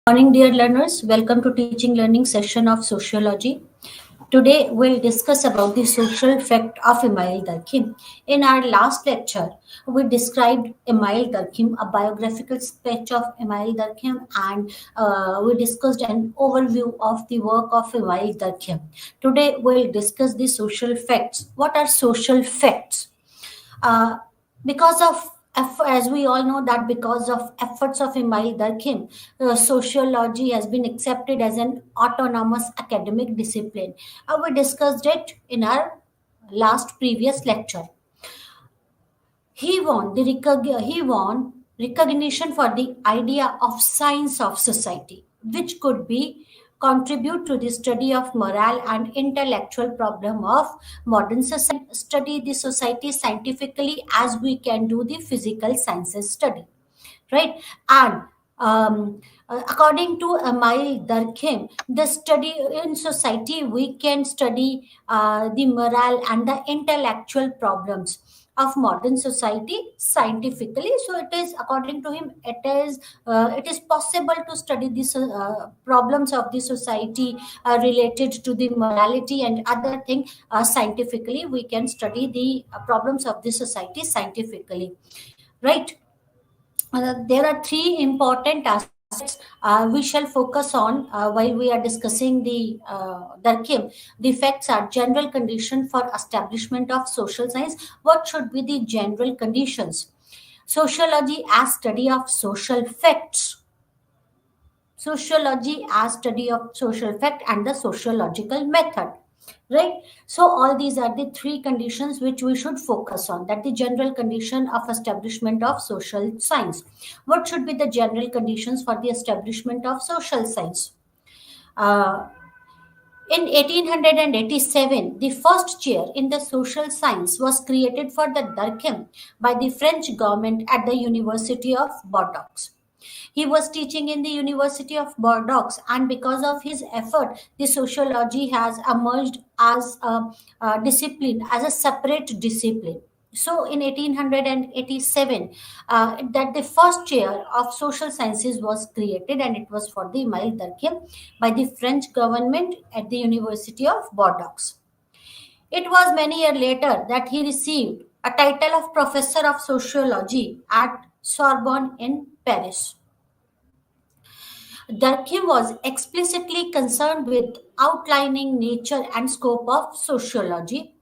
Morning, dear learners. Welcome to teaching learning session of sociology. Today, we'll discuss about the social effect of Emile Durkheim. In our last lecture, we described Emile Durkheim, a biographical sketch of Emile Durkheim, and we discussed an overview of the work of Emile Durkheim. Today, we'll discuss the social effects. What are social effects? Uh, because of as we all know that because of efforts of Emile Durkheim, sociology has been accepted as an autonomous academic discipline. We discussed it in our last previous lecture. He won recognition for the idea of science of society, which could be contribute to the study of moral and intellectual problem of modern society. Study the society scientifically as we can do the physical sciences study, right? And according to Emile Durkheim, the study in society, we can study the moral and the intellectual problems of modern society scientifically. So it is, according to him, it is possible to study these problems of the society related to the morality and other thing scientifically. We can study the problems of the society scientifically, right? There are three important aspects we shall focus on while we are discussing the Durkheim. The facts are general condition for establishment of social science. What should be the general conditions? Sociology as study of social facts. Sociology as study of social fact and the sociological method, right? So all these are the three conditions which we should focus on, that the general condition of establishment of social science. What should be the general conditions for the establishment of social science? uh, in 1887, the first chair in the social science was created for the Durkheim by the French government at the University of Bordeaux. He was teaching in the University of Bordeaux, and because of his effort, the sociology has emerged as a discipline, as a separate discipline. So, in 1887, that the first chair of social sciences was created, and it was for the Emile Durkheim by the French government at the University of Bordeaux. It was many years later that he received a title of Professor of Sociology at Sorbonne in Paris. Durkheim was explicitly concerned with outlining nature and scope of sociology.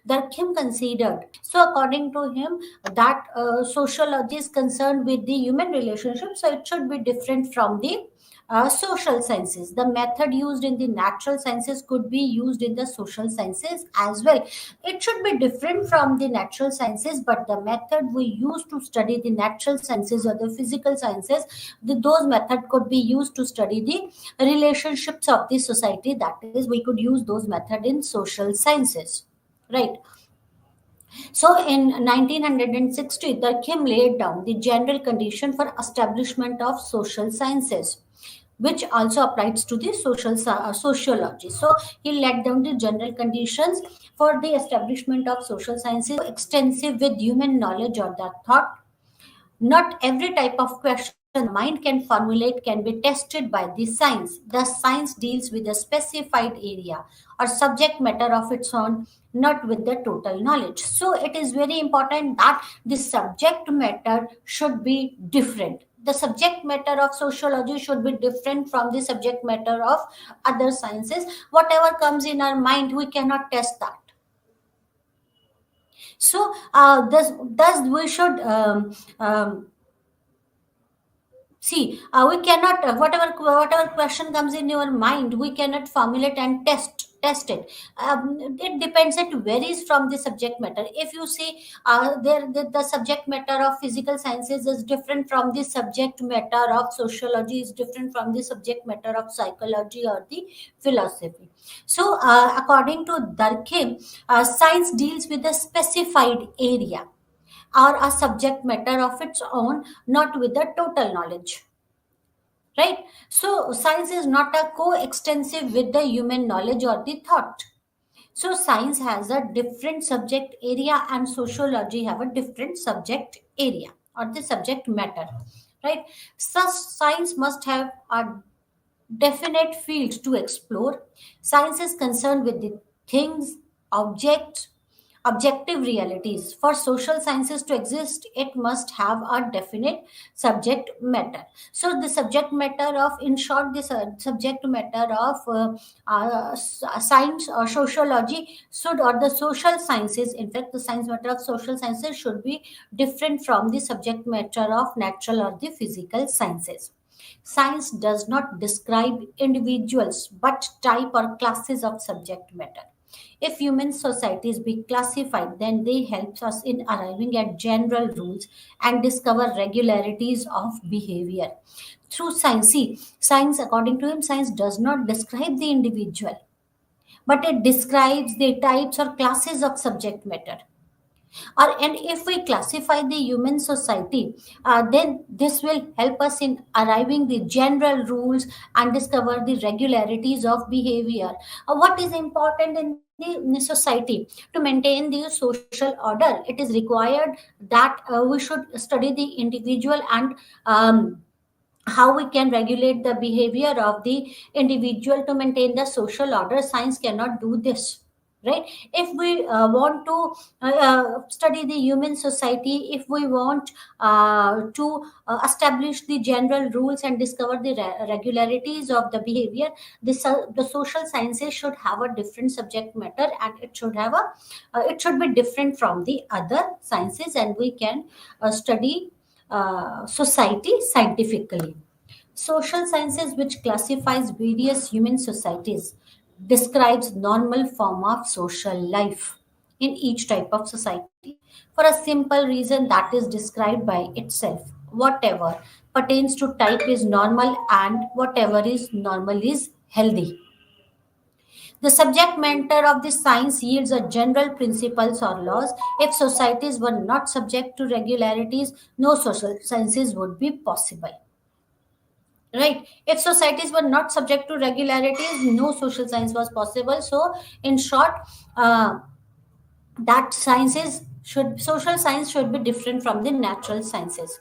Durkheim considered, so according to him, that sociology is concerned with the human relationship, so it should be different from the social sciences. The method used in the natural sciences could be used in the social sciences as well. It should be different from the natural sciences, but the method we use to study the natural sciences or the physical sciences, those method could be used to study the relationships of the society. That is, we could use those method in social sciences, right? So in 1960, Durkheim laid down the general condition for establishment of social sciences, which also applies to the sociology. So he laid down the general conditions for the establishment of social sciences, extensive with human knowledge or the thought. Not every type of question the mind can formulate can be tested by the science. The science deals with a specified area or subject matter of its own, not with the total knowledge. So it is very important that the subject matter should be different. The subject matter of sociology should be different from the subject matter of other sciences. Whatever comes in our mind, we cannot test that. So thus we should see, we cannot whatever question comes in your mind, we cannot formulate and test it. It depends. It varies from the subject matter. If you see, the subject matter of physical sciences is different from the subject matter of sociology, is different from the subject matter of psychology or the philosophy. So, according to Durkheim, science deals with a specified area or a subject matter of its own, not with the total knowledge. Right? So, science is not a coextensive with the human knowledge or the thought. So, science has a different subject area, and sociology have a different subject area or the subject matter. Right? Such science must have a definite field to explore. Science is concerned with the things, objects, objective realities. For social sciences to exist, it must have a definite subject matter. So, the subject matter of, in short, the subject matter of science or sociology should, or the social sciences, in fact, the science matter of social sciences should be different from the subject matter of natural or the physical sciences. Science does not describe individuals but type or classes of subject matter. If human societies be classified, then they help us in arriving at general rules and discover regularities of behavior. Through science, see, science, according to him, science does not describe the individual, but it describes the types or classes of subject matter. Or and if we classify the human society, then this will help us in arriving the general rules and discover the regularities of behavior. What is important in the society to maintain the social order? It is required that we should study the individual and how we can regulate the behavior of the individual to maintain the social order. Science cannot do this, right? If we want to study the human society, if we want to establish the general rules and discover the regularities of the behavior, the social sciences should have a different subject matter, and it should have a it should be different from the other sciences, and we can study society scientifically. Social sciences, which classifies various human societies, describes normal form of social life in each type of society for a simple reason that is described by itself. Whatever pertains to type is normal, and whatever is normal is healthy. The subject matter of this science yields a general principles or laws. If societies were not subject to regularities, no social sciences would be possible. Right? If societies were not subject to regularities, no social science was possible. So, in short, uh, that sciences should social science should be different from the natural sciences.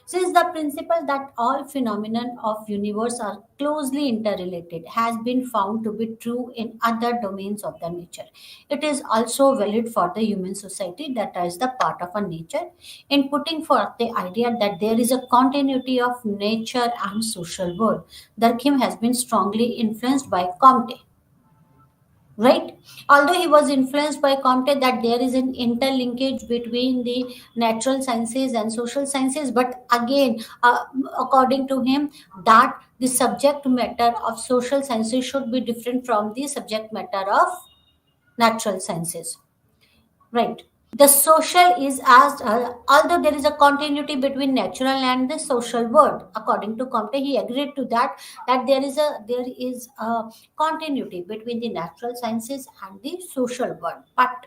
Since the principle that all phenomena of universe are closely interrelated has been found to be true in other domains of the nature, it is also valid for the human society, that is the part of a nature. In putting forth the idea that there is a continuity of nature and social world, Durkheim has been strongly influenced by Comte, right? Although he was influenced by Comte that there is an interlinkage between the natural sciences and social sciences, but again, according to him, that the subject matter of social sciences should be different from the subject matter of natural sciences, right? The social is as although there is a continuity between natural and the social world, according to Comte, he agreed to that, that there is a continuity between the natural sciences and the social world, but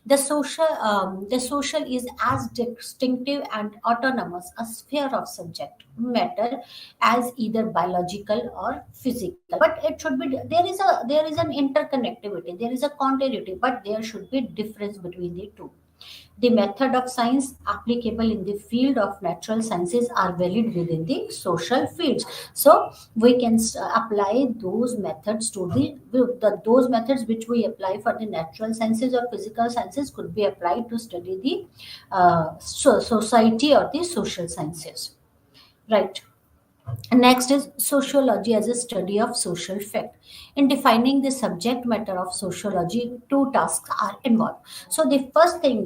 the social is as distinctive and autonomous a sphere of subject matter as either biological or physical. But it should be, there is an interconnectivity, there is a continuity, but there should be difference between the two. The method of science applicable in the field of natural sciences are valid within the social fields. So we can apply those methods to those methods which we apply for the natural sciences or physical sciences could be applied to study the society or the social sciences. Right. Next is sociology as a study of social fact. In defining the subject matter of sociology, two tasks are involved. So the first thing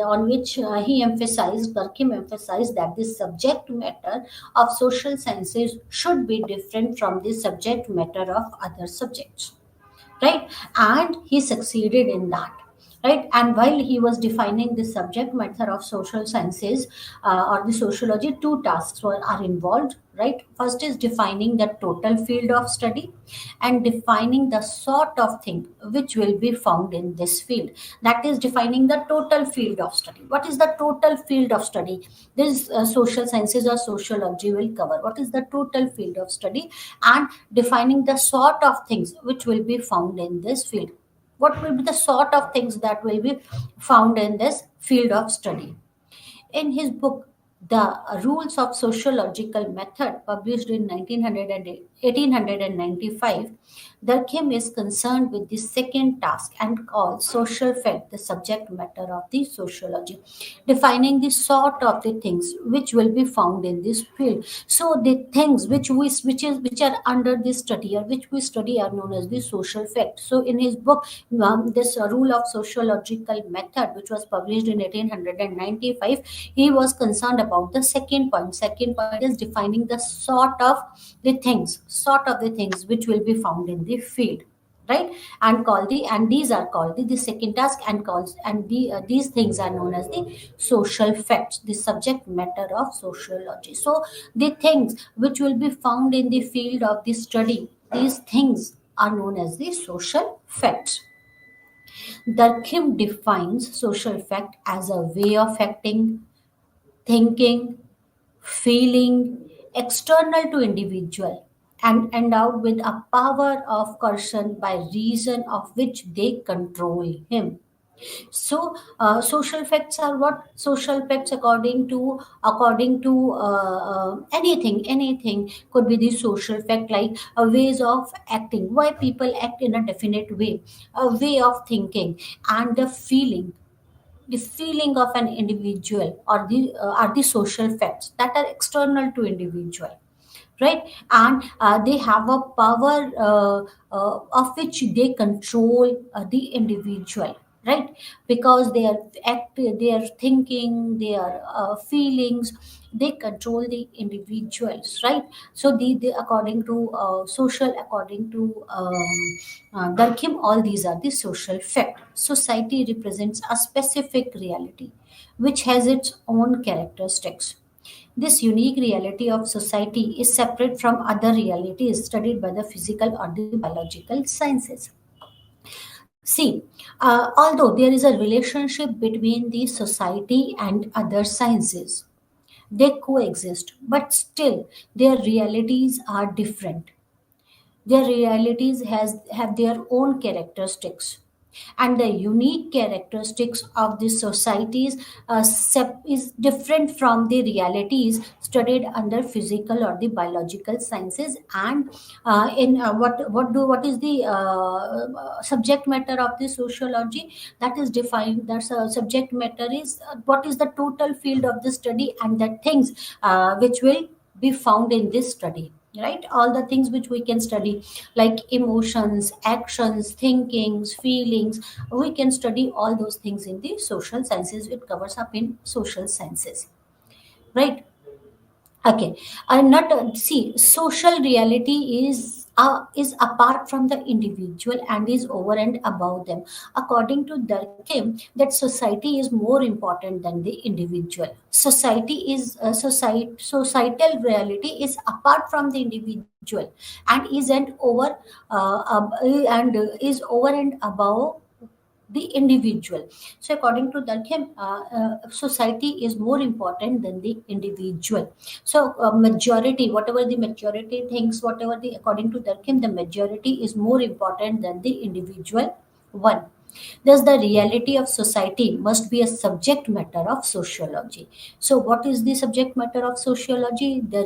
on which Durkheim emphasized that the subject matter of social sciences should be different from the subject matter of other subjects, right? And he succeeded in that, right? And while he was defining the subject matter of social sciences or the sociology, two tasks are involved, right? First is defining the total field of study and defining the sort of thing which will be found in this field. That is defining the total field of study. What is the total field of study? This social sciences or sociology will cover what is the total field of study, and defining the sort of things which will be found in this field. What will be the sort of things that will be found in this field of study? In his book The Rules of Sociological Method, published in 1895, Durkheim is concerned with the second task and calls social fact the subject matter of the sociology, defining the sort of the things which will be found in this field. So the things which are under this study or which we study are known as the social fact. So in his book, this Rule of Sociological Method, which was published in 1895, he was concerned about the second point. Second point is defining the sort of the things which will be found in the field, right? And these are called the second task and calls, and these things are known as the social facts, the subject matter of sociology. So the things which will be found in the field of the study, these things are known as the social facts. Durkheim defines social fact as a way of acting, thinking, feeling external to individual and endowed with a power of coercion by reason of which they control him. So social facts are what? Social facts, according to anything could be the social fact, like ways of acting, why people act in a definite way, a way of thinking, and the feeling of an individual, or the are the social facts that are external to individual, right? And they have a power of which they control the individual, right? Because their thinking, their feelings, they control the individuals, right? So the according to according to Durkheim, all these are the social fact. Society represents a specific reality which has its own characteristics. This unique reality of society is separate from other realities studied by the physical or the biological sciences. See, although there is a relationship between the society and other sciences, they coexist, but still their realities are different. Their realities have their own characteristics, and the unique characteristics of the societies is different from the realities studied under physical or the biological sciences. And in what is the subject matter of the sociology, that is defined, that's subject matter is what is the total field of the study, and the things which will be found in this study, right? All the things which we can study, like emotions, actions, thinkings, feelings, we can study all those things in the social sciences. It covers up in social sciences, right? Okay, not see, social reality is apart from the individual and is over and above them. According to Durkheim, that society is more important than the individual. Society is societal reality is apart from the individual and is over and above the individual. So, according to Durkheim, society is more important than the individual. So, majority, whatever the majority thinks, whatever the according to Durkheim, the majority is more important than the individual one. Thus, the reality of society must be a subject matter of sociology. So, what is the subject matter of sociology? The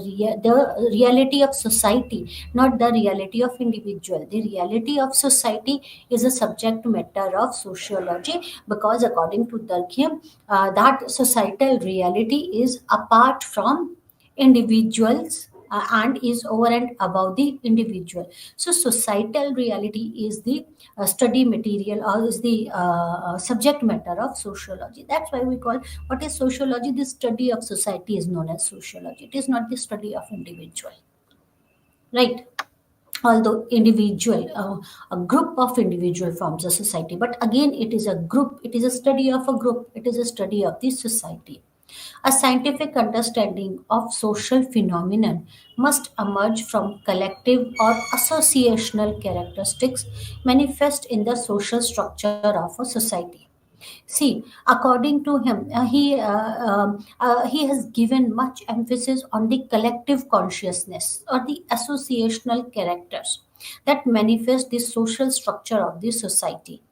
reality of society, not the reality of individual. The reality of society is a subject matter of sociology, because, according to Durkheim, that societal reality is apart from individuals and is over and above the individual. So societal reality is the study material, or is the subject matter of sociology. That's why we call, what is sociology? The study of society is known as sociology. It is not the study of individual, right? Although individual, a group of individual forms a society, but again it is a group, it is a study of a group, it is a study of the society. A scientific understanding of social phenomenon must emerge from collective or associational characteristics manifest in the social structure of a society. See, according to him, he has given much emphasis on the collective consciousness or the associational characters that manifest the social structure of the society,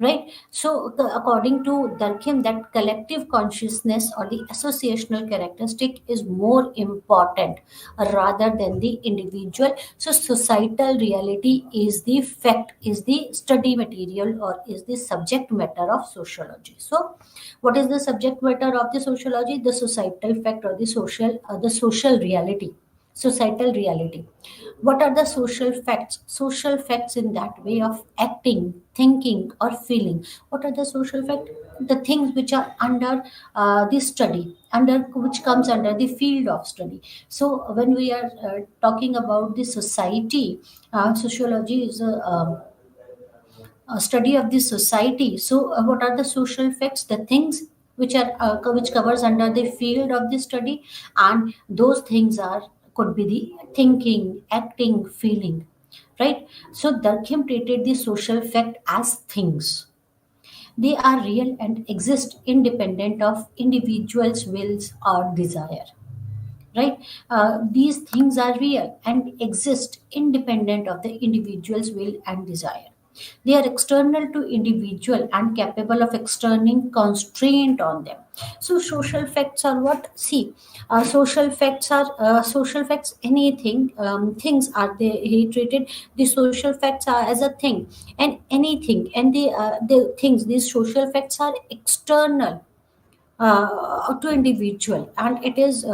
right? So according to Durkheim, that collective consciousness or the associational characteristic is more important rather than the individual. So societal reality is the fact, is the study material, or is the subject matter of sociology. So what is the subject matter of the sociology? The societal fact, or the social reality, societal reality. What are the social facts? Social facts in that way of acting, thinking, or feeling. What are the social facts? The things which are under the study, under which comes under the field of study. So when we are talking about the society, sociology is a study of the society. So what are the social facts? The things which covers under the field of the study, and those things are, could be the thinking, acting, feeling, right? So Durkheim treated the social fact as things. They are real and exist independent of individuals' wills or desire, right? These things are real and exist independent of the individual's will and desire. They are external to individual and capable of external constraint on them. So social facts are what? See, social facts. Anything, things are they? He treated the social facts are as a thing, and anything, and the things. These social facts are external to individual, and it is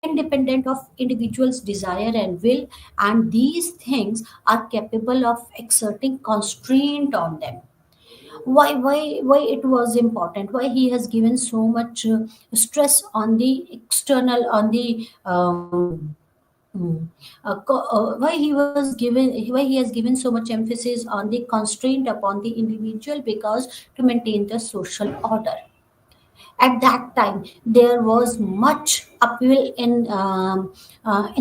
independent of individual's desire and will, and these things are capable of exerting constraint on them. Why it was important? Why he has given so much stress on the external, on the why he has given so much emphasis on the constraint upon the individual? Because to maintain the social order. At that time there was much upheaval in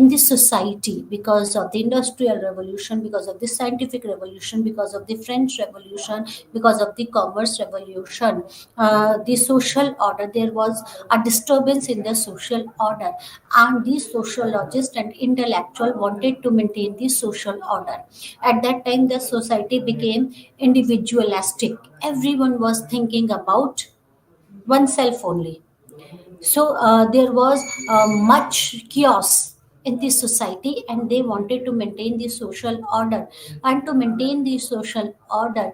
the society because of the industrial revolution, because of the scientific revolution, because of the French revolution, because of the commerce revolution. The social order, there was a disturbance in the social order, and the sociologist and intellectual wanted to maintain the social order. At that time the society became individualistic. Everyone was thinking about oneself only. So there was much chaos in the society, and they wanted to maintain the social order. And to maintain the social order,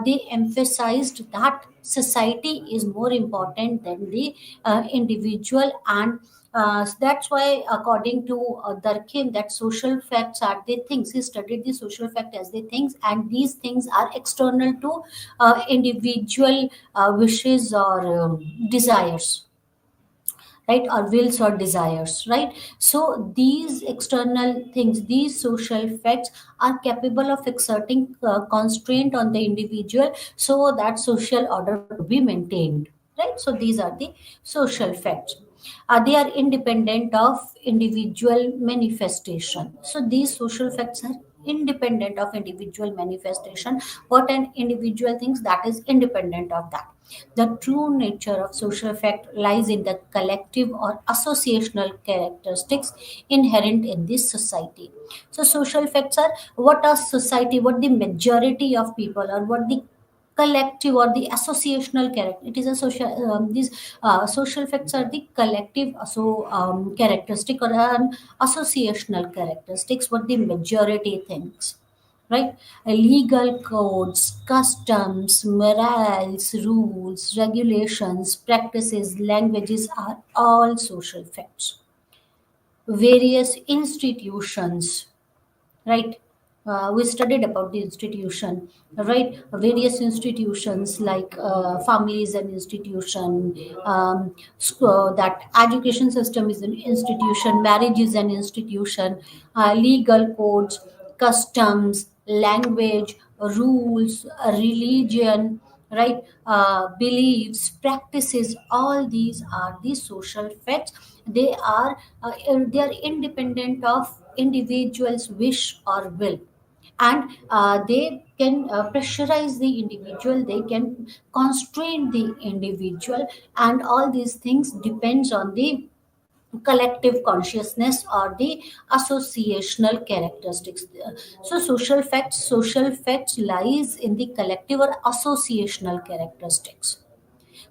they emphasized that society is more important than the individual. And that's why, according to Durkheim, that social facts are the things. He studied the social fact as the things, and these things are external to individual wishes or desires, right? Or wills or desires, right? So these external things, these social facts, are capable of exerting constraint on the individual so that social order could be maintained, right? So these are the social facts. They are independent of individual manifestation. So these social facts are independent of individual manifestation. What an individual thinks, that is independent of that. The true nature of social fact lies in the collective or associational characteristics inherent in this society. So social facts are what a society, what the majority of people, or what the collective or the associational character. It is a social. These social facts are the collective characteristic, or an associational characteristics. What the majority thinks, right? Legal codes, customs, morals, rules, regulations, practices, languages are all social facts. Various institutions, right? We studied about the institution, right? Various institutions like family is an institution, that education system is an institution, marriage is an institution, legal codes, customs, language, rules, religion, right? Beliefs, practices, all these are the social facts. They are they are independent of individual's wish or will, and they can pressurize the individual, they can constrain the individual, and all these things depends on the collective consciousness or the associational characteristics. So social facts lies in the collective or associational characteristics.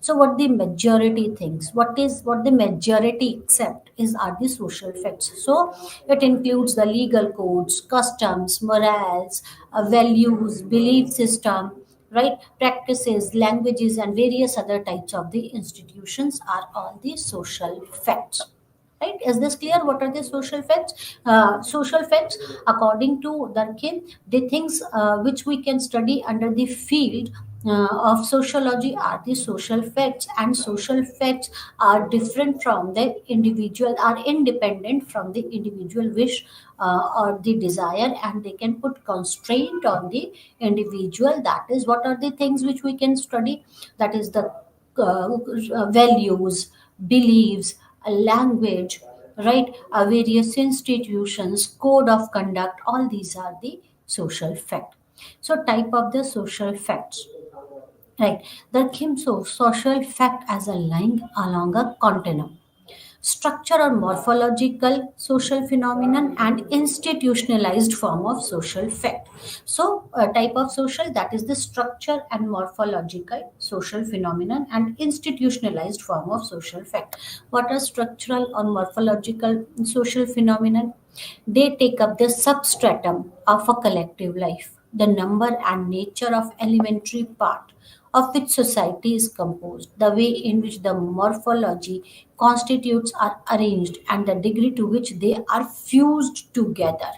So what the majority thinks, what the majority accept is are the social facts. So it includes the legal codes, customs, morals, values, belief system, right? Practices, languages, and various other types of the institutions are all the social facts. Right? Is this clear? What are the social facts? Social facts, according to Durkheim, the things which we can study under the field of sociology are the social facts, and social facts are different from the individual, are independent from the individual wish or the desire, and they can put constraint on the individual. That is, what are the things which we can study? That is the values, beliefs, a language, right? Various institutions, code of conduct, all these are the social fact. So, type of the social facts, right? The Kim social fact as a line along a continuum, structure or morphological social phenomenon, and institutionalized form of social fact. So a type of social, that is the structure and morphological social phenomenon and institutionalized form of social fact. What are structural or morphological social phenomenon? They take up the substratum of a collective life, the number and nature of elementary part of which society is composed, the way in which the morphology constitutes are arranged, and the degree to which they are fused together.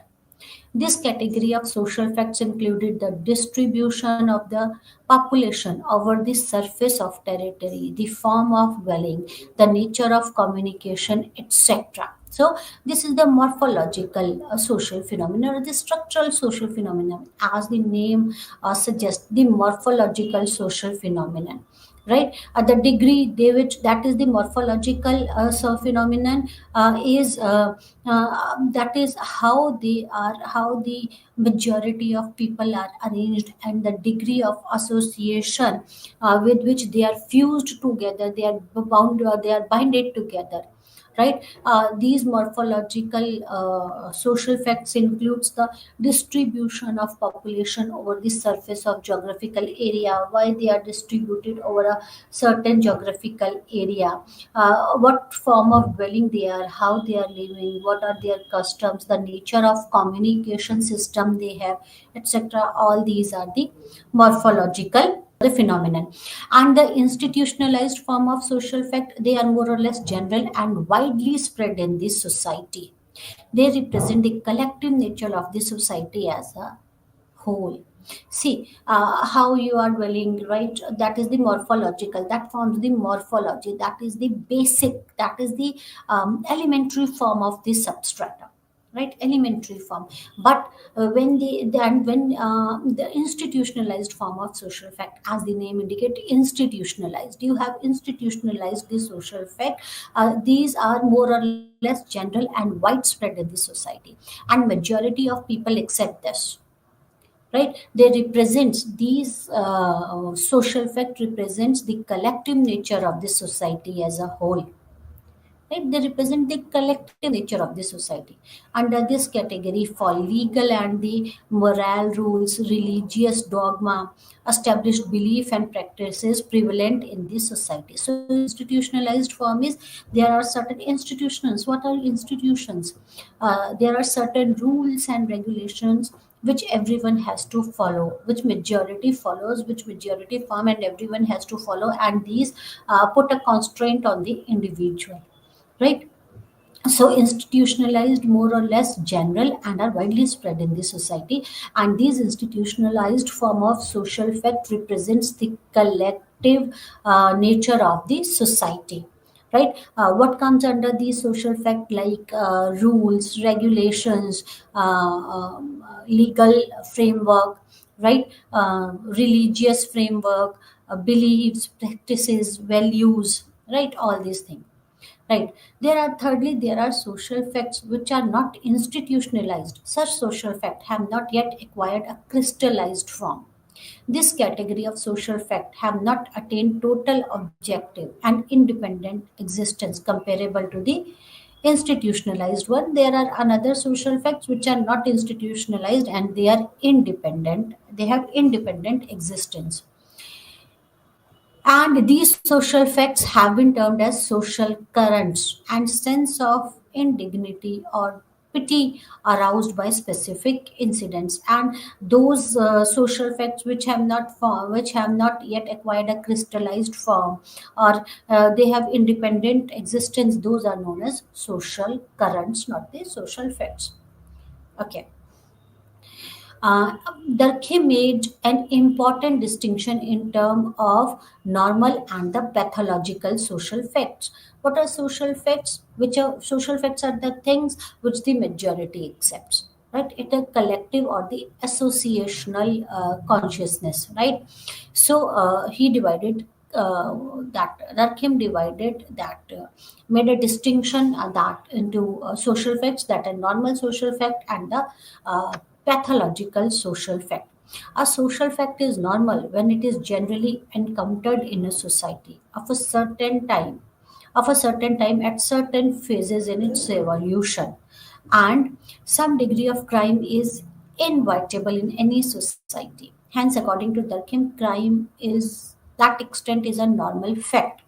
This category of social facts included the distribution of the population over the surface of territory, the form of dwelling, the nature of communication, etc. So, this is the morphological social phenomenon or the structural social phenomenon, as the name suggests, the morphological social phenomenon, right? The degree they which, that is the morphological phenomenon, is that is how they are, how the majority of people are arranged, and the degree of association with which they are fused together, they are bound, they are binded together, right? These morphological social facts includes the distribution of population over the surface of geographical area, why they are distributed over a certain geographical area, what form of dwelling they are, how they are living, what are their customs, the nature of communication system they have, etc. All these are the morphological the phenomenon. And the institutionalized form of social fact, they are more or less general and widely spread in this society. They represent the collective nature of the society as a whole. See how you are dwelling, right? That is the morphological, that forms the morphology, that is the basic, that is the elementary form of the substrata, right? Elementary form. But when the institutionalized form of social fact, as the name indicate, institutionalized, you have institutionalized the social fact. These are more or less general and widespread in the society, and majority of people accept this, right? They represents these social fact represents the collective nature of the society as a whole, right? They represent the collective nature of the society. Under this category fall legal and the moral rules, religious dogma, established belief and practices prevalent in this society. So institutionalized form is, there are certain institutions. What are institutions? There are certain rules and regulations which everyone has to follow, which majority follows, which majority form, and everyone has to follow, and these put a constraint on the individual, right? So institutionalized, more or less general, and are widely spread in the society. And these institutionalized form of social fact represents the collective nature of the society, right? What comes under the social fact, like rules, regulations, legal framework, right? Religious framework, beliefs, practices, values, right? All these things. Right. There are thirdly, there are social facts which are not institutionalized. Such social facts have not yet acquired a crystallized form. This category of social fact have not attained total objective and independent existence comparable to the institutionalized one. There are another social facts which are not institutionalized and they are independent. They have independent existence. And these social facts have been termed as social currents and sense of indignity or pity aroused by specific incidents. And those social facts which have not yet acquired a crystallized form, or they have independent existence, those are known as social currents, not the social facts. Okay. Durkheim made an important distinction in terms of normal and the pathological social facts. What are social facts? Which are social facts are the things which the majority accepts. Right, it a collective or the associational consciousness. Right, so he divided that Durkheim divided that made a distinction that into social facts, that are normal social fact and the pathological social fact. A social fact is normal when it is generally encountered in a society of a certain time at certain phases in its evolution, and some degree of crime is inevitable in any society. Hence, according to Durkheim, crime is that extent is a normal fact,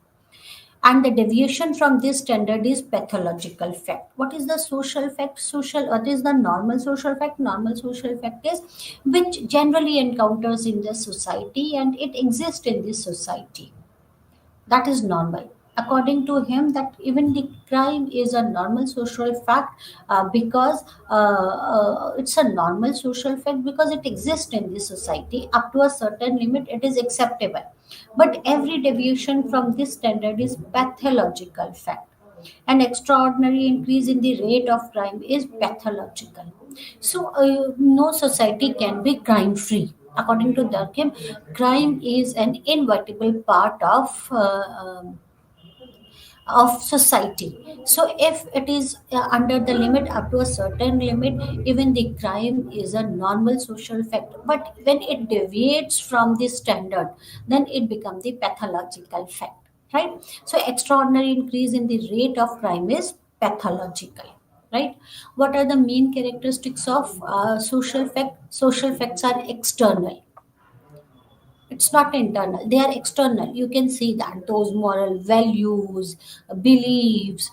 and the deviation from this standard is pathological fact. What is the social fact? What is the normal social fact? Normal social fact is which generally encounters in the society and it exists in this society. That is normal. According to him, that even the crime is a normal social fact, because it's a normal social fact because it exists in this society. Up to a certain limit it is acceptable, but every deviation from this standard is pathological fact. An extraordinary increase in the rate of crime is pathological. So, no society can be crime free. According to Durkheim, crime is an inevitable part of society. So, if it is under the limit, up to a certain limit, even the crime is a normal social fact. But when it deviates from the standard, then it becomes the pathological fact. Right? So, extraordinary increase in the rate of crime is pathological. Right? What are the main characteristics of social fact? Social facts are external, it's not internal, they are external. You can see that those moral values, beliefs,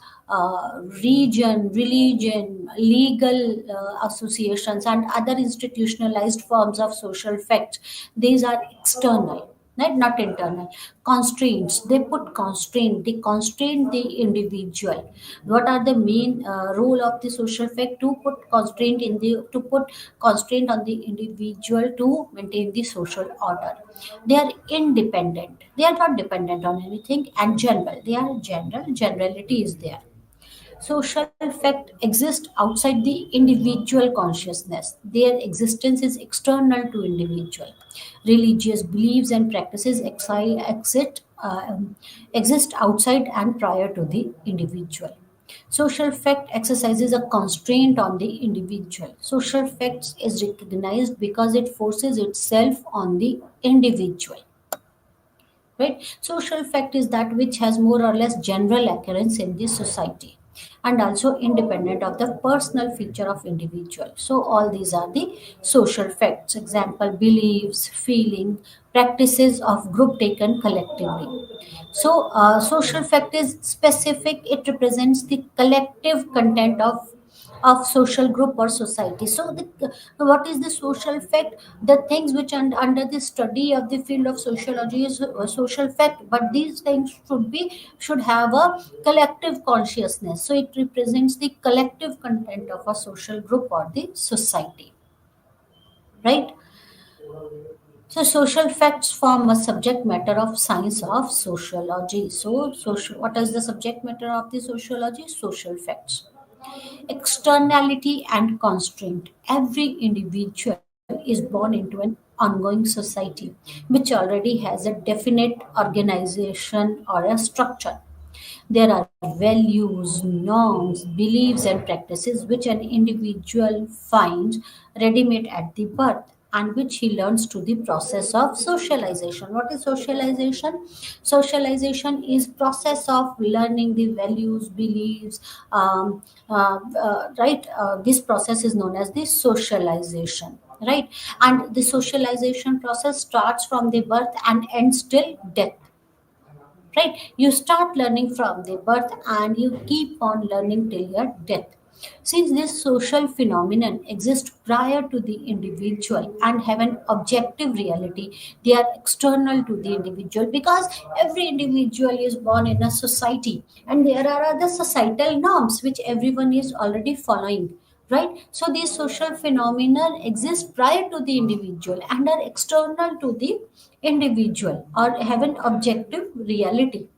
region, religion, legal associations and other institutionalized forms of social facts, these are external, right? Not internal. Constraints, they put constraint, they constrain the individual. What are the main role of the social fact? To put constraint on the individual to maintain the social order. They are independent, they are not dependent on anything, and general, they are general, generality is there. Social fact exist outside the individual consciousness. Their existence is external to individual. Religious beliefs and practices exist outside and prior to the individual. Social fact exercises a constraint on the individual. Social facts is recognized because it forces itself on the individual. Right? Social fact is that which has more or less general occurrence in the society and also independent of the personal feature of individual. So all these are the social facts. Example: beliefs, feeling, practices of group taken collectively. So social fact is specific, it represents the collective content of social group or society. So, what is the social fact? The things which under the study of the field of sociology is a social fact, but these things should have a collective consciousness. So, it represents the collective content of a social group or the society, right? So, social facts form a subject matter of science of sociology. So, what is the subject matter of the sociology? Social facts. Externality and constraint. Every individual is born into an ongoing society which already has a definite organization or a structure. There are values, norms, beliefs, and practices which an individual finds ready made at the birth. and which he learns to the process of socialization. What is socialization? Socialization is process of learning the values, beliefs, right? This process is known as the socialization, right? And the socialization process starts from the birth and ends till death, right? You start learning from the birth and you keep on learning till your death. Since this social phenomenon exists prior to the individual and have an objective reality, they are external to the individual, because every individual is born in a society and there are other societal norms which everyone is already following, right? So these social phenomena exist prior to the individual and are external to the individual or have an objective reality,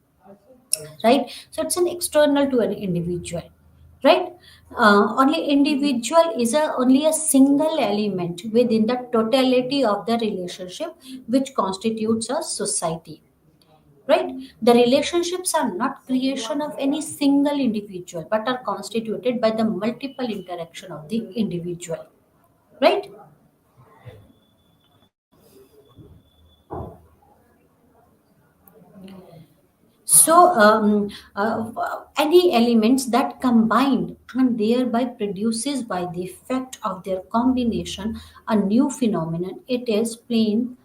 right? So it's an external to an individual, right? Only individual is only a single element within the totality of the relationship which constitutes a society, right? The relationships are not creation of any single individual but are constituted by the multiple interaction of the individual, right? So, any elements that combined and thereby produces by the effect of their combination a new phenomenon, it is plain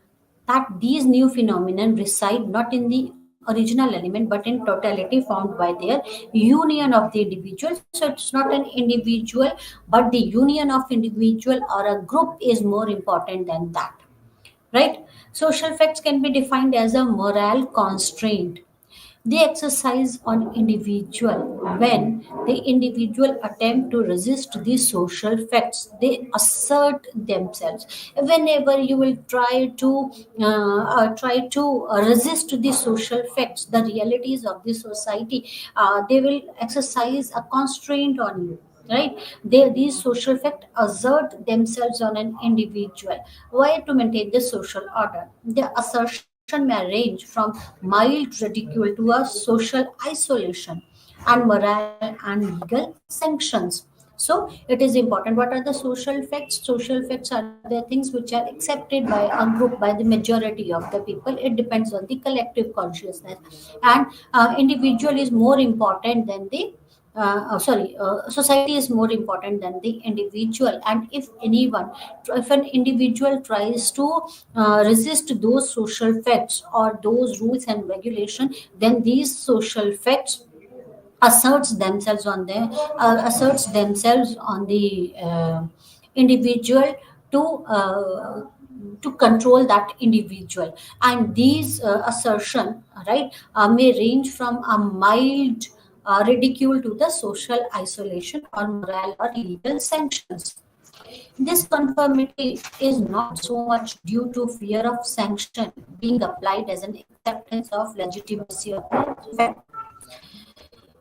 that these new phenomenon reside not in the original element but in totality found by their union of the individual. So it's not an individual, but the union of individual or a group is more important than that, right? Social facts can be defined as a moral constraint they exercise on individual when the individual attempt to resist these social facts. They assert themselves. Whenever you will try to resist the social facts, the realities of the society, they will exercise a constraint on you. Right, these social facts assert themselves on an individual. Why? To maintain the social order. The assertion may range from mild ridicule to a social isolation and moral and legal sanctions. So it is important. What are the social facts? Social facts are the things which are accepted by a group, by the majority of the people. It depends on the collective consciousness. And individual is more important than the society is more important than the individual. And if an individual tries to resist those social facts or those rules and regulation, then these social facts asserts themselves on the individual to uh, to control that individual. And these assertion, right, may range from a mild ridicule to the social isolation or moral or legal sanctions. This conformity is not so much due to fear of sanction being applied as an acceptance of legitimacy of the fact.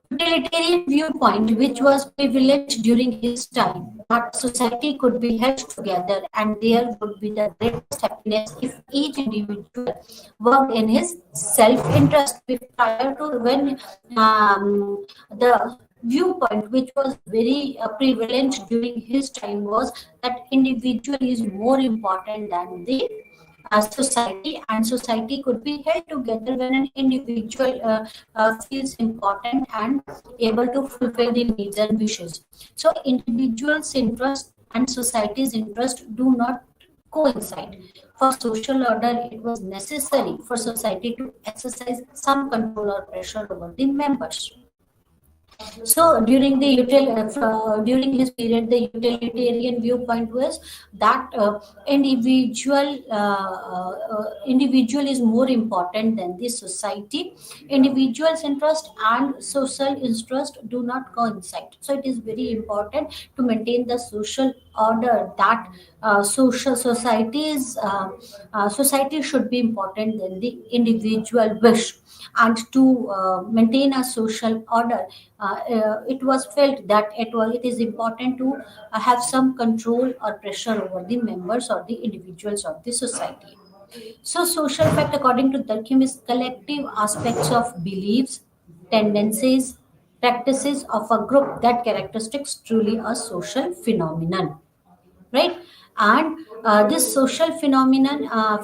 Utilitarian viewpoint, which was prevalent during his time, that society could be held together and there would be the greatest happiness if each individual worked in his self-interest. Prior to when the viewpoint which was very prevalent during his time was that individual is more important than the society, and society could be held together when an individual feels important and able to fulfill the needs and wishes. So individuals interest and society's interest do not coincide. For social order, it was necessary for society to exercise some control or pressure over the members. So during his period, the utilitarian viewpoint was that individual is more important than the society. Individual's interest and social interest do not coincide. So it is very important to maintain the social order that society should be important than the individual wish. And to maintain a social order, it was felt that it is important to have some control or pressure over the members or the individuals of the society. So social fact, according to Durkheim, is collective aspects of beliefs, tendencies, practices of a group that characteristics truly a social phenomenon. right? And this social phenomenon are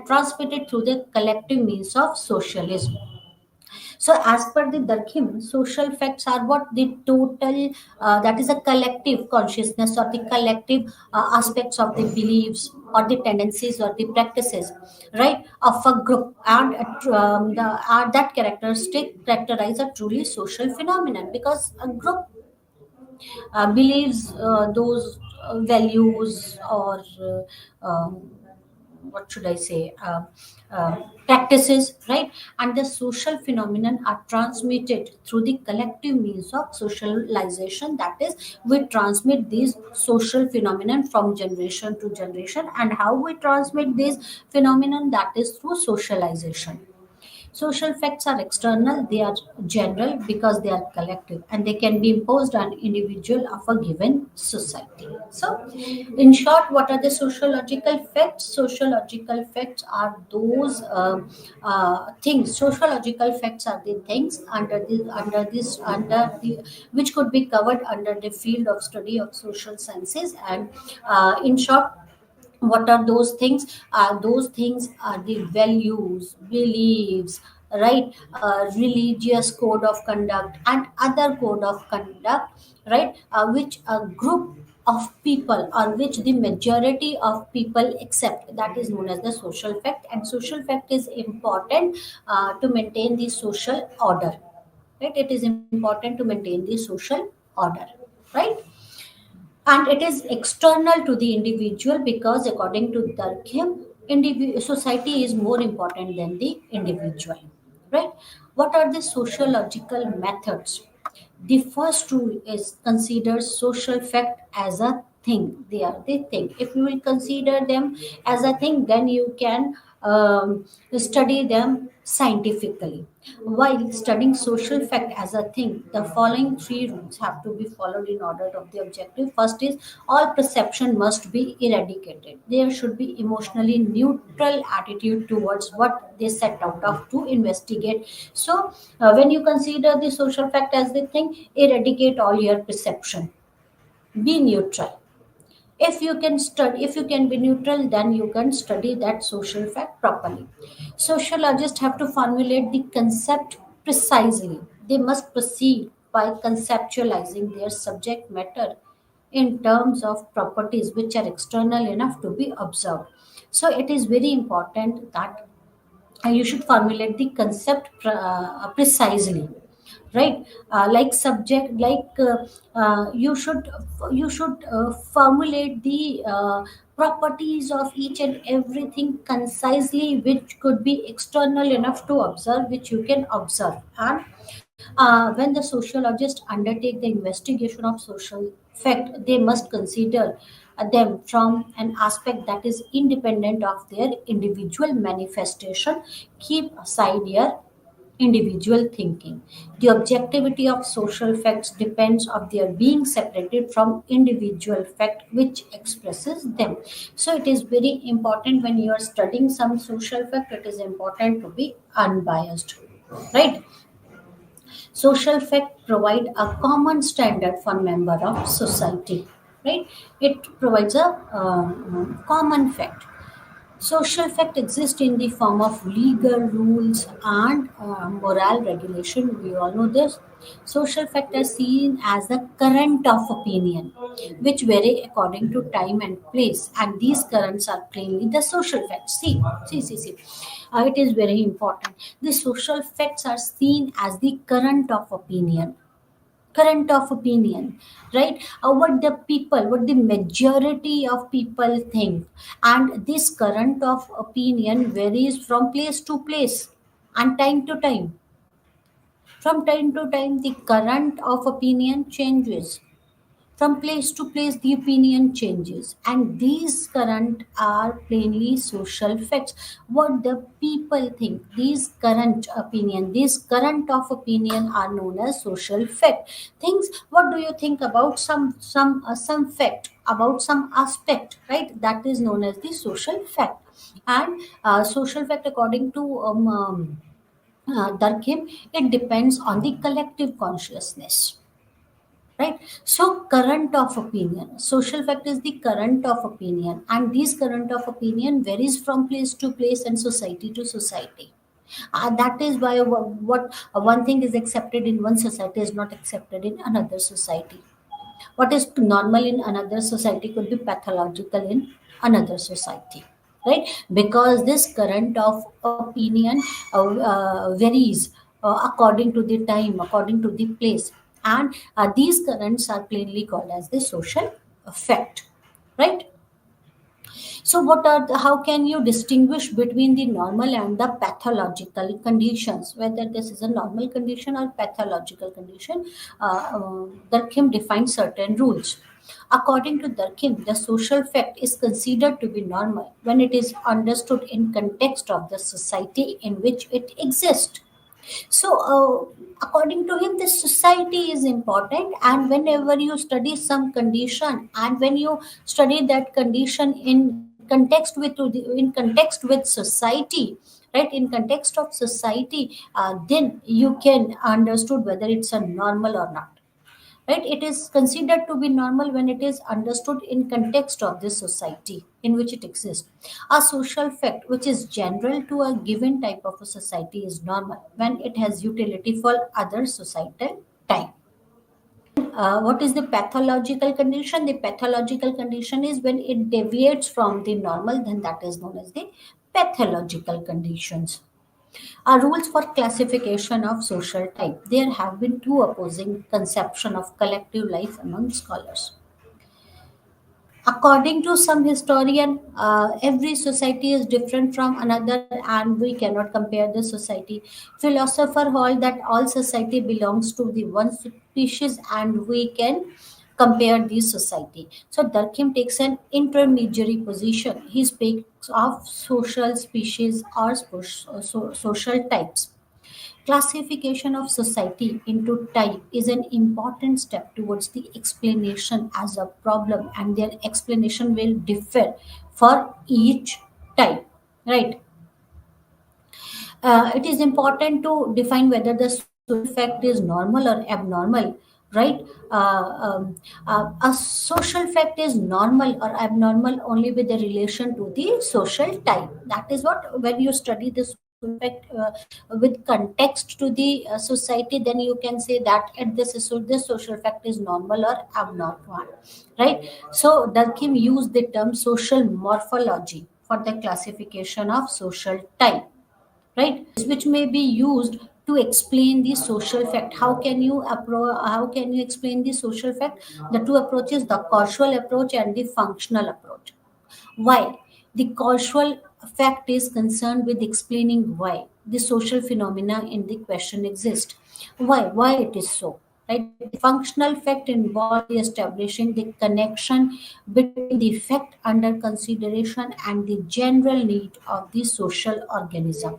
transmitted through the collective means of socialism. So, as per the Durkheim, social facts are what the total, that is a collective consciousness or the collective aspects of the beliefs or the tendencies or the practices, right, of a group, and that characteristic characterize a truly social phenomenon, because a group believes those values or what should I say, practices, right? And the social phenomenon are transmitted through the collective means of socialization. That is, we transmit these social phenomenon from generation to generation, and how we transmit this phenomenon, that is through socialization. Social facts are external, they are general because they are collective, and they can be imposed on individual of a given society. So, in short, what are the sociological facts? Sociological facts are those things. Sociological facts are the things under the which could be covered under the field of study of social sciences. And in short, what are those things? Those things are the values, beliefs, right? Religious code of conduct and other code of conduct, right? Which a group of people or which the majority of people accept, that is known as the social fact. And social fact is important to maintain the social order, right? It is important to maintain the social order, right? And it is external to the individual because according to Durkheim, society is more important than the individual, right? What are the sociological methods? The first rule is consider social fact as a thing. They are the thing. If you will consider them as a thing, then you can study them scientifically. While studying social fact as a thing, the following three rules have to be followed in order of the objective. First is all perception must be eradicated. There should be emotionally neutral attitude towards what they set out of to investigate. So, when you consider the social fact as the thing, eradicate all your perception. Be neutral. If you can be neutral, then you can study that social fact properly. Sociologists have to formulate the concept precisely. They must proceed by conceptualizing their subject matter in terms of properties which are external enough to be observed. So it is very important that you should formulate the concept precisely, right? Like subject like you should formulate the properties of each and everything concisely, which could be external enough to observe, which you can observe. And when the sociologists undertake the investigation of social fact, they must consider them from an aspect that is independent of their individual manifestation. Keep aside your individual thinking. The objectivity of social facts depends on their being separated from individual fact which expresses them. So it is very important when you are studying some social fact, it is important to be unbiased, right? Social fact provide a common standard for member of society, right? It provides a common fact. Social fact exists in the form of legal rules and moral regulation. We all know this. Social fact are seen as the current of opinion, which vary according to time and place, and these currents are plainly the social facts. See. It is very important. The social facts are seen as the current of opinion, right? What the majority of people think, and this current of opinion varies from place to place and time to time. From time to time, the current of opinion changes. From place to place, the opinion changes, and these current are plainly social facts. What the people think, these current of opinion are known as social fact. Things. What do you think about some fact, about some aspect, right? That is known as the social fact. And social fact, according to Durkheim, it depends on the collective consciousness, right? So current of opinion, social fact is the current of opinion, and this current of opinion varies from place to place and society to society. That is why one thing is accepted in one society is not accepted in another society. What is normal in another society could be pathological in another society, right? Because this current of opinion varies according to the time, according to the place, and these currents are plainly called as the social effect, right? So, how can you distinguish between the normal and the pathological conditions? Whether this is a normal condition or pathological condition, Durkheim defines certain rules. According to Durkheim, the social fact is considered to be normal when it is understood in context of the society in which it exists. So, according to him, this society is important, and whenever you study some condition, and when you study that condition in context with society, right? In context of society, then you can understood whether it's a normal or not, right? It is considered to be normal when it is understood in context of this society in which it exists. A social fact which is general to a given type of a society is normal when it has utility for other societal type. What is the pathological condition? The pathological condition is when it deviates from the normal, then that is known as the pathological conditions. Rules for classification of social type. There have been two opposing conception of collective life among scholars. According to some historian, every society is different from another, and we cannot compare the society. Philosopher hold that all society belongs to the one species, and we can compare this society. So Durkheim takes an intermediary position. He speaks of social species or social types. Classification of society into type is an important step towards the explanation as a problem, and their explanation will differ for each type, right? It is important to define whether the social fact is normal or abnormal, right? A social fact is normal or abnormal only with the relation to the social type. That is what, when you study this fact with context to the society, then you can say that this social fact is normal or abnormal, right? So Durkheim used the term social morphology for the classification of social type, right? Which may be used to explain the social fact. How can you explain the social fact? The two approaches, the causal approach and the functional approach. Why? The causal fact is concerned with explaining why the social phenomena in the question exist. Why it is so, right? The functional fact involves the establishing the connection between the fact under consideration and the general need of the social organism,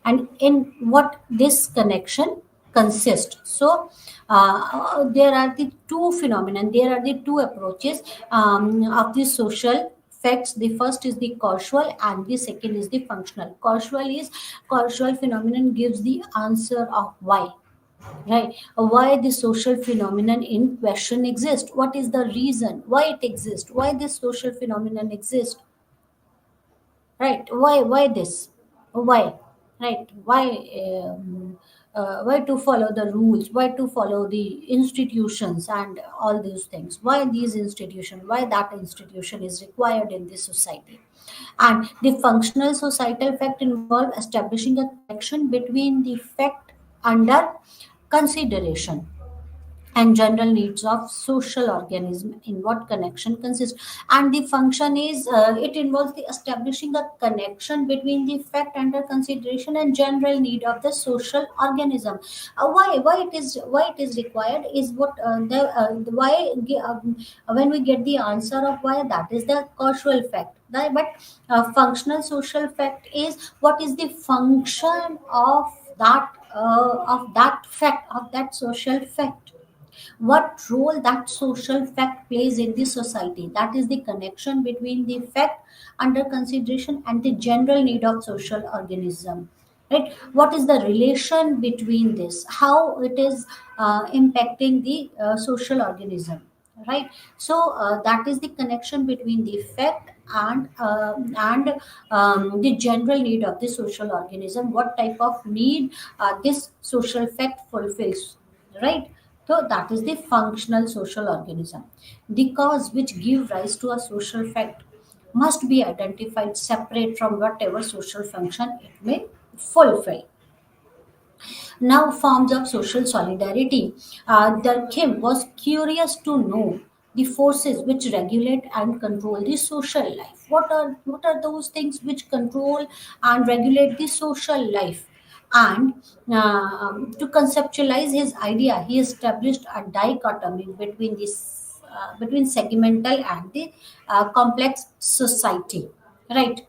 and in what this connection consists. So there are the two phenomena, there are the two approaches of the social facts. The first is the causal and the second is the functional. Causal phenomenon gives the answer of why, right? Why the social phenomenon in question exists, what is the reason why it exists, why this social phenomenon exists, right? Why this, why, right? Why to follow the rules, why to follow the institutions and all these things, why these institutions, why that institution is required in this society. And the functional societal fact involve establishing a connection between the fact under consideration and general needs of social organism, in what connection consists. And the function is it involves the establishing a connection between the fact under consideration and general need of the social organism. Why it is required is what the why when we get the answer of why, that is the causal fact. But functional social fact is what is the function of that fact, of that social fact, what role that social fact plays in the society. That is the connection between the fact under consideration and the general need of social organism. right? What is the relation between this, how it is impacting the social organism, right? So that is the connection between the effect and the general need of the social organism, what type of need this social effect fulfills, right? So that is the functional social organism. The cause which give rise to a social effect must be identified separate from whatever social function it may fulfill. Now, forms of social solidarity. Durkheim was curious to know the forces which regulate and control the social life. What are those things which control and regulate the social life? And to conceptualize his idea, he established a dichotomy between between segmental and the complex society. Right.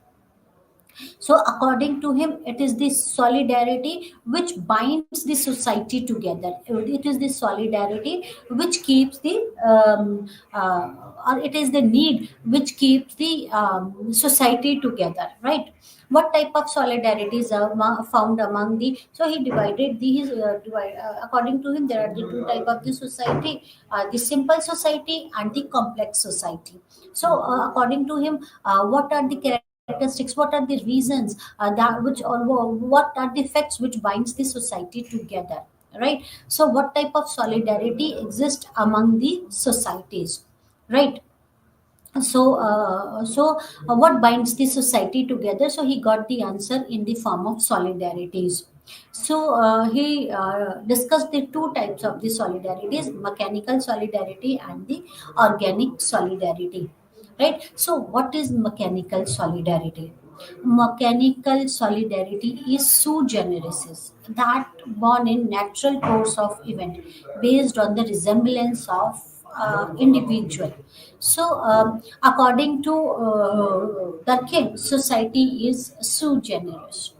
So, according to him, it is this solidarity which binds the society together. It is the solidarity which keeps or it is the need which keeps the society together, right? What type of solidarities are found among the? So he divided these. According to him, there are the two type of the society: the simple society and the complex society. So, according to him, what are the characteristics, what are the reasons that which or what are the effects which binds the society together, right? So what type of solidarity exists among the societies, right? What binds the society together? So he got the answer in the form of solidarities. So he discussed the two types of the solidarities: mechanical solidarity and the organic solidarity, right? So what is mechanical solidarity? Mechanical solidarity is sui generis, that born in natural course of event based on the resemblance of individual. So, according to the king, society is sui generis,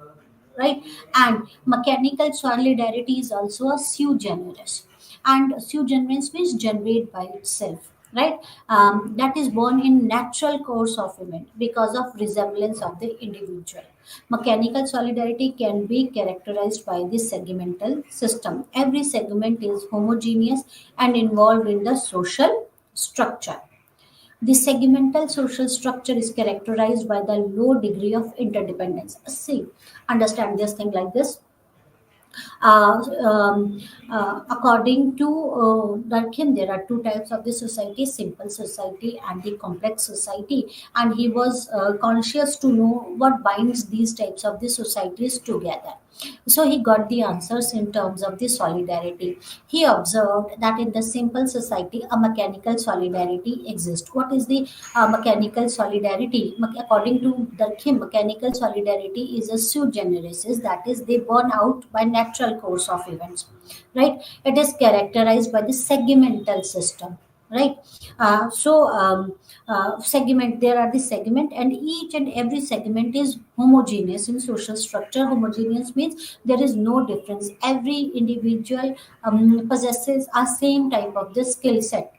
right? And mechanical solidarity is also a sui generis. And sui generis means generate by itself, right? That is born in natural course of event because of resemblance of the individual. Mechanical solidarity can be characterized by the segmental system. Every segment is homogeneous and involved in the social structure. The segmental social structure is characterized by the low degree of interdependence. See, understand this thing like this. Uh, um, According to Durkheim, there are two types of the society: simple society and the complex society. And he was conscious to know what binds these types of the societies together. So he got the answers in terms of the solidarity. He observed that in the simple society, a mechanical solidarity exists. What is the mechanical solidarity? According to Durkheim, mechanical solidarity is a sui generis, that is, they burn out by natural course of events. Right? It is characterized by the segmental system. Right? Segment. There are the segment, and each and every segment is homogeneous in social structure. Homogeneous means there is no difference. Every individual possesses a same type of the skill set,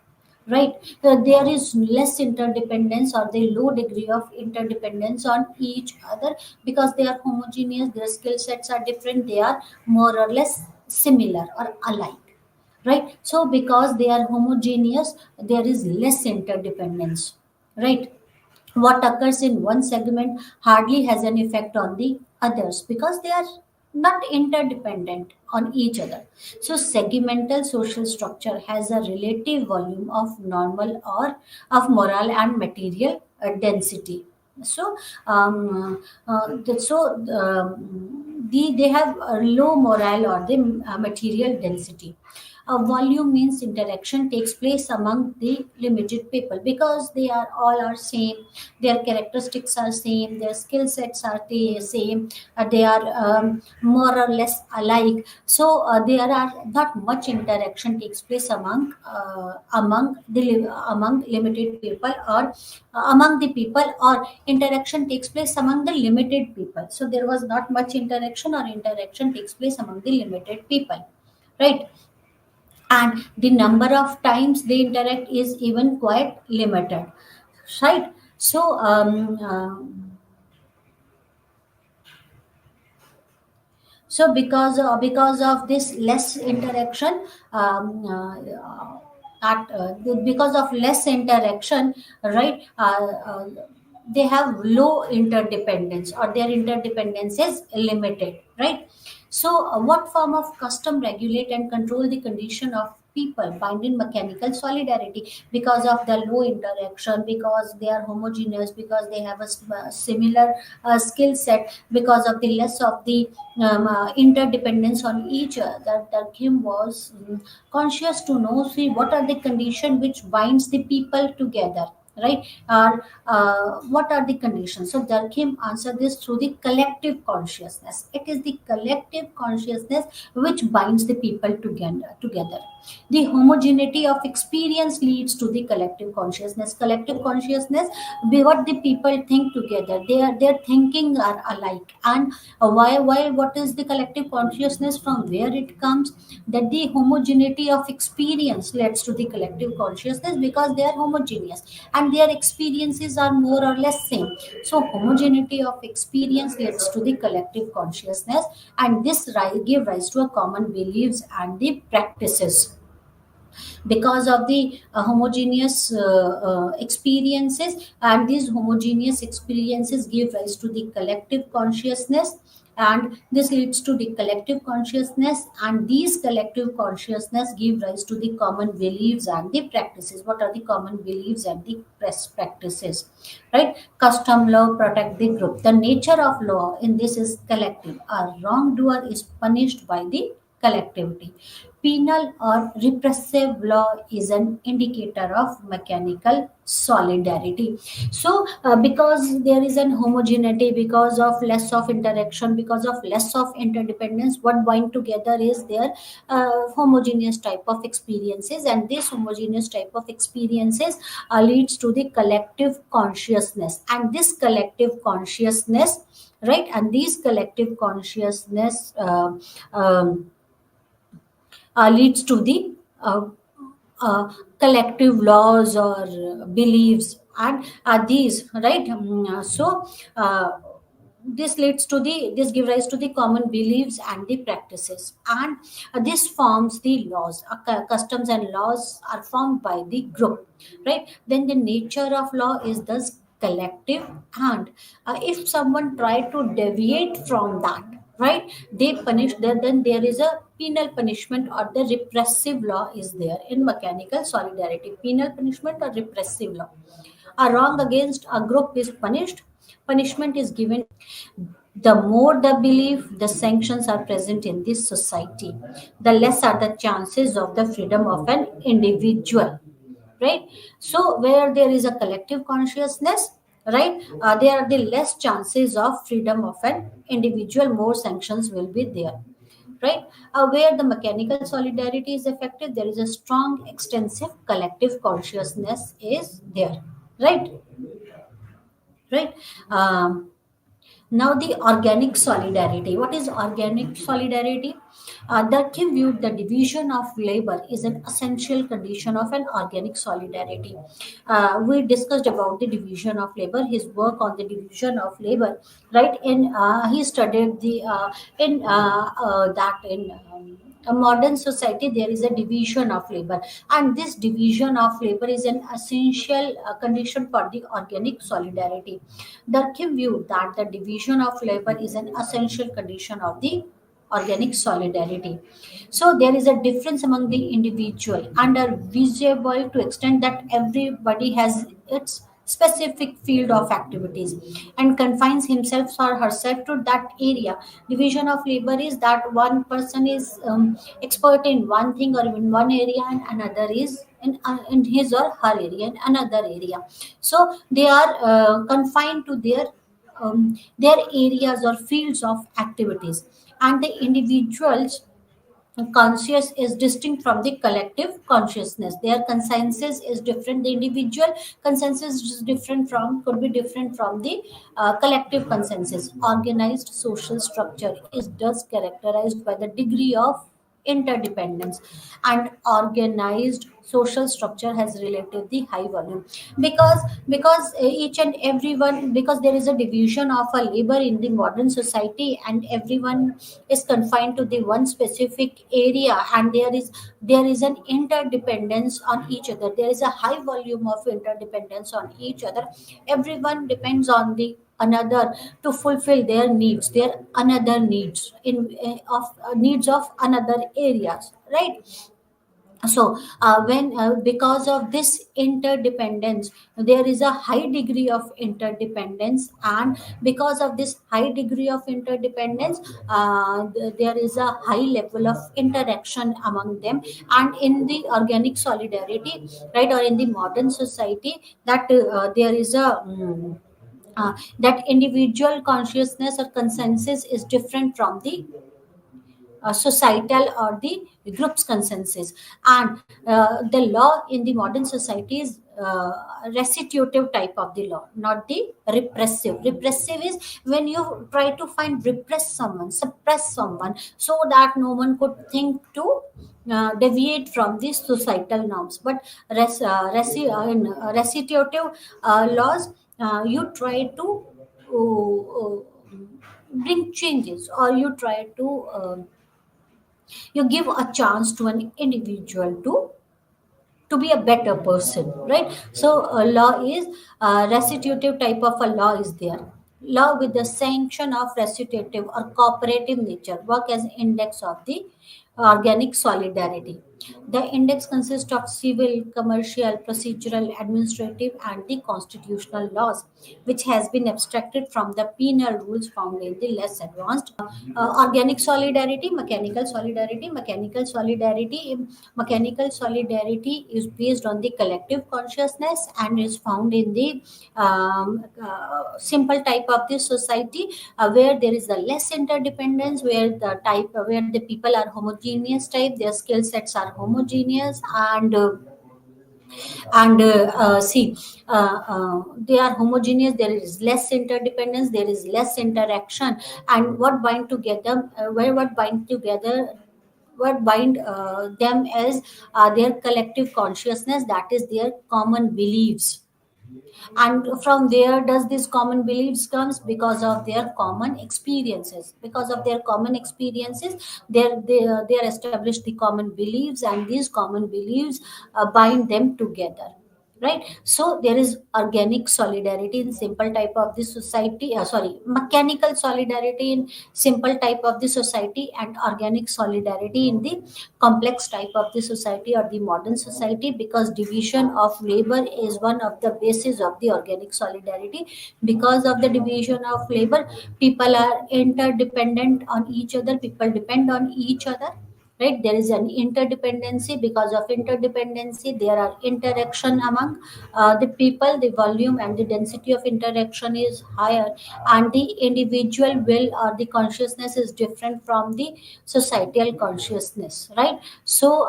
right? So there is less interdependence or the low degree of interdependence on each other because they are homogeneous. Their skill sets are different. They are more or less similar or alike, right? So because they are homogeneous, there is less interdependence, right? What occurs in one segment hardly has an effect on the others because they are not interdependent on each other. So, segmental social structure has a relative volume of normal or of moral and material density. So, they have a low moral or the material density. A volume means interaction takes place among the limited people because they are all are same, their characteristics are same, their skill sets are the same, they are more or less alike. So there are not much interaction takes place among limited people, or among the people, or interaction takes place among the limited people. So there was not much interaction, or interaction takes place among the limited people, right? And the number of times they interact is even quite limited, right? So So because of this less interaction, um, because of less interaction, right? They have low interdependence, or their interdependence is limited, right? So, what form of custom regulate and control the condition of people bind in mechanical solidarity? Because of the low interaction, because they are homogeneous, because they have a similar skill set, because of the less of the interdependence on each other, that Kim was conscious to know, see, what are the condition which binds the people together, right? Or what are the conditions? So Durkheim answered this through the collective consciousness. It is the collective consciousness which binds the people together. The homogeneity of experience leads to the collective consciousness. Collective consciousness, what the people think together, their thinking are alike. And why what is the collective consciousness, from where it comes? That the homogeneity of experience leads to the collective consciousness, because they are homogeneous and their experiences are more or less same. So homogeneity of experience leads to the collective consciousness, and this give rise to a common beliefs and the practices. Because of the homogeneous experiences, and these homogeneous experiences give rise to the collective consciousness, and this leads to the collective consciousness, and these collective consciousness give rise to the common beliefs and the practices. What are the common beliefs and the practices, right? Custom law protect the group. The nature of law in this is collective. A wrongdoer is punished by the collectivity. Penal or repressive law is an indicator of mechanical solidarity. So, because there is an homogeneity, because of less of interaction, because of less of interdependence, what bind together is their homogeneous type of experiences, and this homogeneous type of experiences leads to the collective consciousness, and this collective consciousness, right? And these collective consciousness. Leads to the collective laws or beliefs, and these, right? So this leads to the, this give rise to the common beliefs and the practices, and this forms the laws. Customs and laws are formed by the group, right? Then the nature of law is thus collective, and if someone try to deviate from that, right, they punish them, then there is a penal punishment, or the repressive law is there in mechanical solidarity. Penal punishment or repressive law. A wrong against a group is punished. Punishment is given. The more the belief, the sanctions are present in this society, the less are the chances of the freedom of an individual, right? So where there is a collective consciousness, right, there are the less chances of freedom of an individual, more sanctions will be there, right? Where the mechanical solidarity is effective, there is a strong extensive collective consciousness is there, right? Right. Now, the organic solidarity. What is organic solidarity? Durkheim viewed the division of labor is an essential condition of an organic solidarity. We discussed about the division of labor, his work on the division of labor, right? In he studied the in that in a modern society there is a division of labor, and this division of labor is an essential condition for the organic solidarity. Durkheim viewed that the division of labor is an essential condition of the organic solidarity. So there is a difference among the individual and are visible to extent that everybody has its specific field of activities and confines himself or herself to that area. Division of labor is that one person is expert in one thing or in one area, and another is in his or her area in another area. So they are confined to their areas or fields of activities, and the individuals conscious is distinct from the collective consciousness. Their consensus is different. The individual consensus is different from, could be different from the collective consensus. Organized social structure is thus characterized by the degree of interdependence, and organized social structure has relatively high volume, because each and everyone, because there is a division of a labor in the modern society, and everyone is confined to the one specific area, and there is an interdependence on each other. There is a high volume of interdependence on each other. Everyone depends on the another to fulfill their needs, their another needs in of needs of another areas, right? So when because of this interdependence, there is a high degree of interdependence, and because of this high degree of interdependence, there is a high level of interaction among them. And in the organic solidarity, right, or in the modern society, that there is a that individual consciousness or consensus is different from the societal or the group's consensus. And the law in the modern society is restitutive type of the law, not the repressive. Repressive is when you try to find repress someone, suppress someone, so that no one could think to deviate from the societal norms. But in restitutive laws, you try to bring changes, or you try to you give a chance to an individual to be a better person, right? So law is restitutive type of a law is there. Law with the sanction of restitutive or cooperative nature work as index of the organic solidarity. The index consists of civil, commercial, procedural, administrative, and the constitutional laws, which has been abstracted from the penal rules found in the less advanced organic solidarity, mechanical solidarity. Mechanical solidarity is based on the collective consciousness and is found in the simple type of this society, where there is a less interdependence, where the people are homogeneous type, their skill sets are homogeneous, and see they are homogeneous. There is less interdependence, there is less interaction. And what bind them is their collective consciousness, that is their common beliefs. And from where does this common beliefs comes? Because of their common experiences. Because of their common experiences, they are established the common beliefs, and these common beliefs bind them together, right? So there is organic solidarity in simple type of the society, sorry, mechanical solidarity in simple type of the society, and organic solidarity in the complex type of the society or the modern society. Because division of labor is one of the basis of the organic solidarity. Because of the division of labor, people are interdependent on each other, people depend on each other, right? There is an interdependency. Because of interdependency, there are interaction among the people. The volume and the density of interaction is higher, and the individual will or the consciousness is different from the societal consciousness, right? So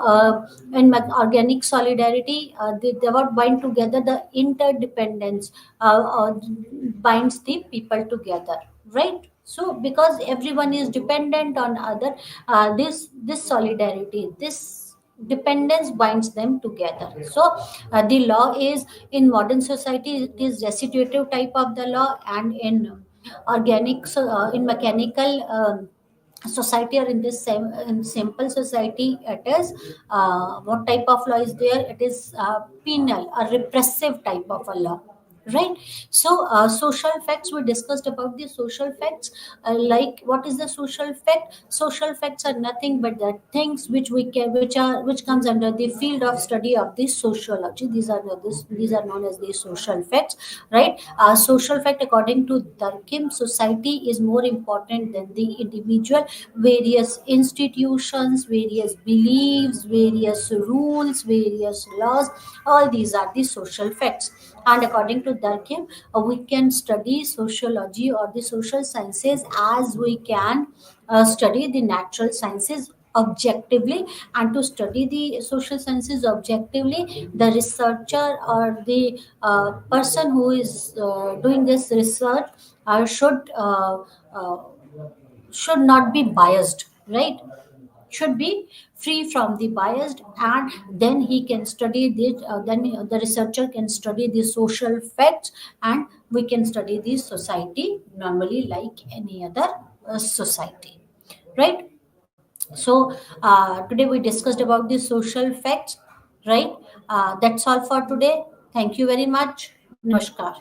in organic solidarity, they what bind together, the interdependence binds the people together, right? So because everyone is dependent on other, this solidarity, this dependence binds them together. So the law is, in modern society, it is restitutive type of the law, and in mechanical society, or in this same in simple society, it is what type of law is there? It is penal or repressive type of a law, right? So social facts, we discussed about the social facts. Like, what is the social fact? Social facts are nothing but the things which comes under the field of study of the sociology. These are known as the social facts, right? Social fact, according to Durkheim, society is more important than the individual. Various institutions, various beliefs, various rules, various laws, all these are the social facts. And according to Durkheim, we can study sociology or the social sciences as we can study the natural sciences objectively. And to study the social sciences objectively, the researcher or the person who is doing this research uh, should not be biased, right? Should be free from the biased, and then he can study then the researcher can study the social facts, and we can study the society normally like any other society, right? So today we discussed about the social facts, right? That's all for today. Thank you very much. Namaskar.